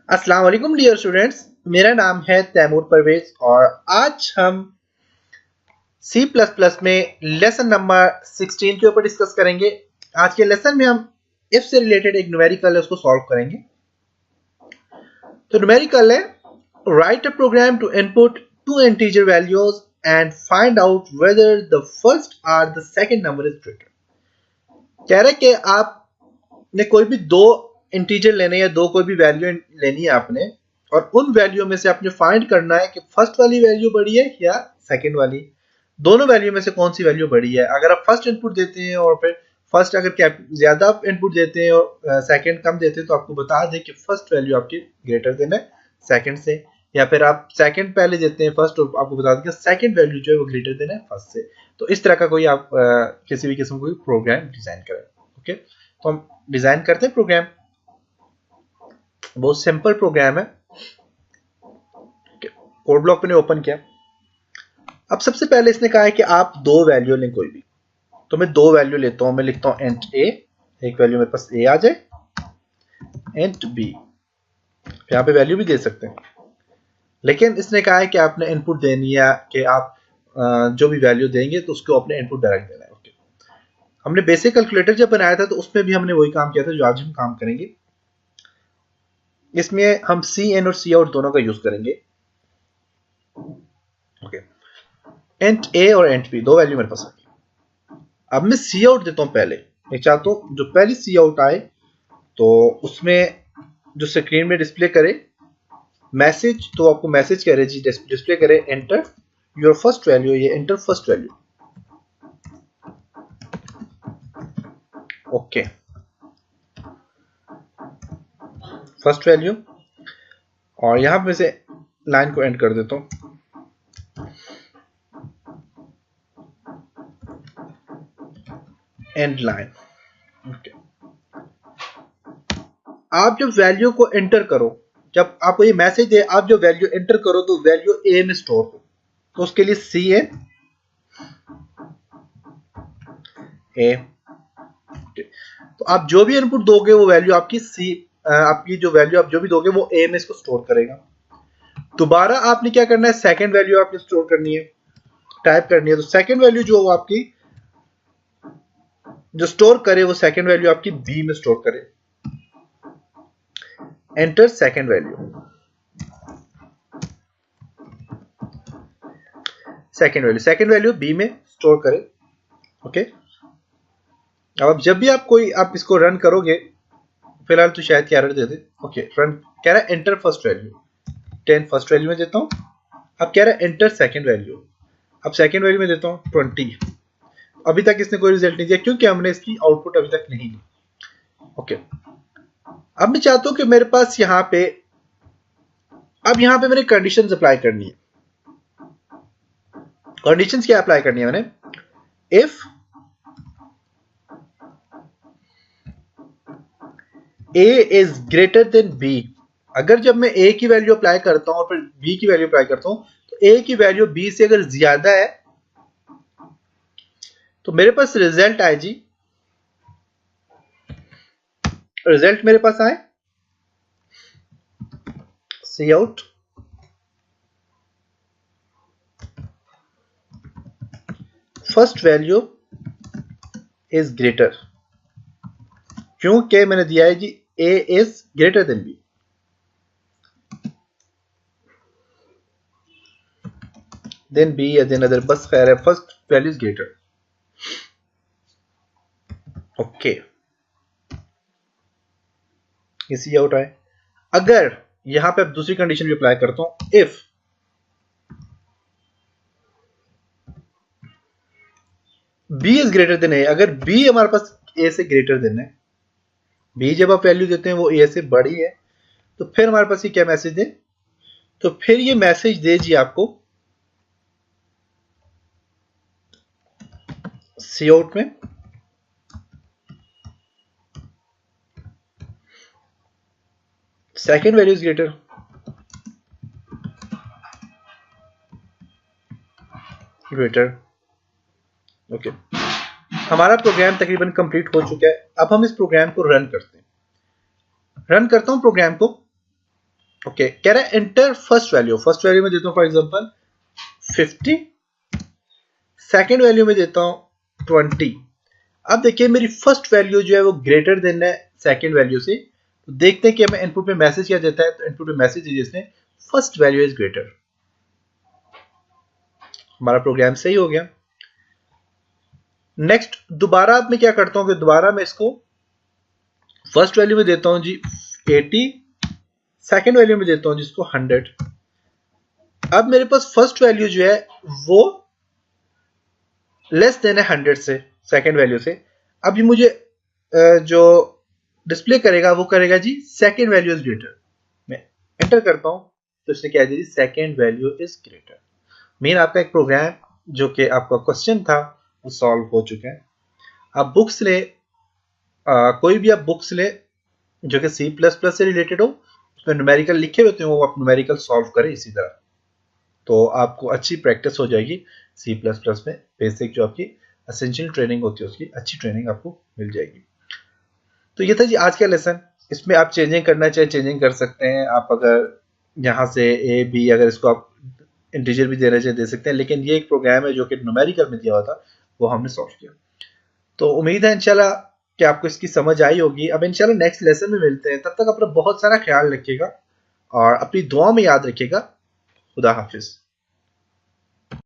अस्सलाम वालेकुम dear students, मेरा नाम है तैमूर परवेज और आज हम C++ में लेसन नंबर 16 के ऊपर डिस्कस करेंगे। आज के लेसन में हम इफ से रिलेटेड एक न्यूमेरिकल है उसको सॉल्व करेंगे। तो न्यूमेरिकल है write a program to input two integer values and find out whether the first और the second number is greater. कह रहे कि आपने कोई भी दो इंटीजर लेने या दो कोई भी वैल्यू लेनी है आपने, और उन वैल्यू में से आपने फाइंड करना है कि फर्स्ट वाली वैल्यू बड़ी है या सेकंड वाली। दोनों वैल्यू में से कौन सी वैल्यू बड़ी है। अगर आप फर्स्ट इनपुट देते हैं और फिर फर्स्ट अगर ज्यादा इनपुट देते हैं और सेकंड कम देते हैं तो आपको बता दें कि फर्स्ट वैल्यू आपकी ग्रेटर देन है सेकंड से, या फिर आप सेकंड पहले देते हैं फर्स्ट और आपको बता दें कि सेकंड वैल्यू जो है वो ग्रेटर देन है फर्स्ट से। तो इस तरह का कोई आप किसी भी किस्म का प्रोग्राम डिजाइन करें। ओके, तो हम डिजाइन करते हैं प्रोग्राम। बहुत सिंपल प्रोग्राम है। कोड ब्लॉक मैंने ओपन किया। अब सबसे पहले इसने कहा है कि आप दो वैल्यू लें कोई भी, तो मैं दो वैल्यू लेता हूं। मैं लिखता हूं इंट ए, एक वैल्यू मेरे पास ए आ जाए, इंट बी, यहां पे वैल्यू भी दे सकते हैं, लेकिन इसने कहा है कि आपने इनपुट देनी है कि आप जो भी वैल्यू देंगे तो उसको अपने इनपुट डायरेक्ट देना है। ओके, हमने बेसिक कैलकुलेटर जब बनाया था तो उसमें भी हमने वही काम किया था जो आज हम काम करेंगे। इसमें हम सी इन और सी आउट दोनों का यूज करेंगे। ओके, इंट ए और इंट बी दो वैल्यू मेरे पास आ गई। अब मैं सी आउट देता हूं। पहले मैं चाहता हूं जो पहली सी आउट आए तो उसमें जो स्क्रीन में डिस्प्ले करे मैसेज, तो आपको मैसेज कह रहे जी डिस्प्ले करे एंटर योर फर्स्ट वैल्यू, ये enter first value. Okay, first value, और यहां पे से लाइन को एंड कर देता हूं। And line. ओके, आप जब वैल्यू को एंटर करो, जब आपको ये मैसेज दे आप जो वैल्यू एंटर करो तो वैल्यू ए में स्टोर हो, तो उसके लिए सी ए ए। तो आप जो भी इनपुट दोगे वो वैल्यू आपकी सी, आपकी जो वैल्यू आप जो भी दोगे वो ए में इसको स्टोर करेगा। दोबारा आपने क्या करना है, सेकंड वैल्यू आपने स्टोर करनी है, टाइप करनी है। तो सेकंड वैल्यू जो आपकी जो स्टोर करे वो सेकंड वैल्यू आपकी बी में स्टोर करे। Enter second value, second value B में स्टोर करे। ओके, अब जब भी आप इसको रन करोगे, फिलहाल तो शायद एरर दे दे। ओके, रन कह रहा है enter first value, 10 first value में देता हूं। अब कह रहा है एंटर सेकंड वैल्यू, अब सेकंड वैल्यू में देता हूं 20। अभी तक इसने कोई रिजल्ट नहीं दिया क्योंकि हमने इसकी आउटपुट अभी तक नहीं ली। ओके, अब मैं चाहता हूं कि मेरे पास यहां पे मैंने कंडीशंस अप्लाई करनी है। कंडीशंस क्या अप्लाई करनी है मैंने, if a is greater than b, अगर जब मैं a की वैल्यू अप्लाई करता हूं और फिर b की वैल्यू अप्लाई करता हूं तो a की वैल्यू b से अगर ज्यादा है तो मेरे पास रिजल्ट आए जी, रिजल्ट मेरे पास आए cout first value is greater, क्योंकि मैंने दिया है जी a is greater than b। Then b या देन अदर, बस खैर है first value is greater. Okay, इसी आउट आए। अगर यहां पे अब दूसरी कंडीशन भी अप्लाई करता हूं, if b is greater then a, अगर b हमारे पास a से ग्रेटर देन है, b जब आप वैल्यू देते हैं वो a से बड़ी है, तो फिर हमारे पास ये क्या मैसेज दे, तो फिर ये मैसेज दे जी आपको सी आउट में second value is greater. Okay, हमारा प्रोग्राम तकरीबन कंप्लीट हो चुका है। अब हम इस प्रोग्राम को रन करते हैं। रन करता हूं प्रोग्राम को। ओके, कह रहा है enter first value. First value में देता हूं फॉर एग्जांपल 50, सेकंड वैल्यू में देता हूं 20। अब देखिए मेरी फर्स्ट वैल्यू जो है वो ग्रेटर देन है सेकंड वैल्यू से। तो देखते हैं कि हमें इनपुट में मैसेज क्या देता है। तो इनपुट में मैसेज है जिसने फर्स्ट वैल्यू इज ग्रेटर। हमारा प्रोग्राम सही हो गया। नेक्स्ट दोबारा अब मैं क्या करता हूं कि दोबारा मैं इसको फर्स्ट वैल्यू में देता हूं जी 80, सेकंड वैल्यू में देता हूं जिसको 100। अब मेरे पास फर्स्ट वैल्यू जो है वो लेस देन है 100 से, सेकंड वैल्यू से। अब ये मुझे जो डिस्प्ले करेगा वो करेगा जी सेकंड वैल्यू इज ग्रेटर। मैं एंटर करता हूं तो इसने क्या दिया, second value is greater. Main आपका एक प्रोग्राम जो कि आपका क्वेश्चन था वो सॉल्व हो चुका है। आप बुक्स ले, कोई भी आप बुक्स ले जो कि सी प्लस प्लस से रिलेटेड हो, उसमें न्यूमेरिकल लिखे होते हैं, वो आप न्यूमेरिकल सॉल्व करें इसी तरह, तो आपको अच्छी प्रैक्टिस हो जाएगी। सी प्लस प्लस में बेसिक जो आपकी एसेंशियल ट्रेनिंग होती है उसकी अच्छी ट्रेनिंग आपको मिल जाएगी। तो ये था जी आज का लेसन। इसमें आप चेंजिंग करना चाहे चेंजिंग कर सकते हैं। आप अगर यहाँ से ए बी अगर इसको आप इंटीजर भी देना चाहे दे सकते हैं, लेकिन ये एक प्रोग्राम है जो कि न्यूमेरिकल में दिया हुआ था, वो हमने सॉल्व किया। तो उम्मीद है इंशाल्लाह कि आपको इसकी समझ आई होगी। अब इंशाल्लाह नेक्स्ट लेसन में मिलते हैं, तब तक अपना बहुत सारा ख्याल रखिएगा और अपनी दुआ में याद रखिएगा। खुदा हाफिज।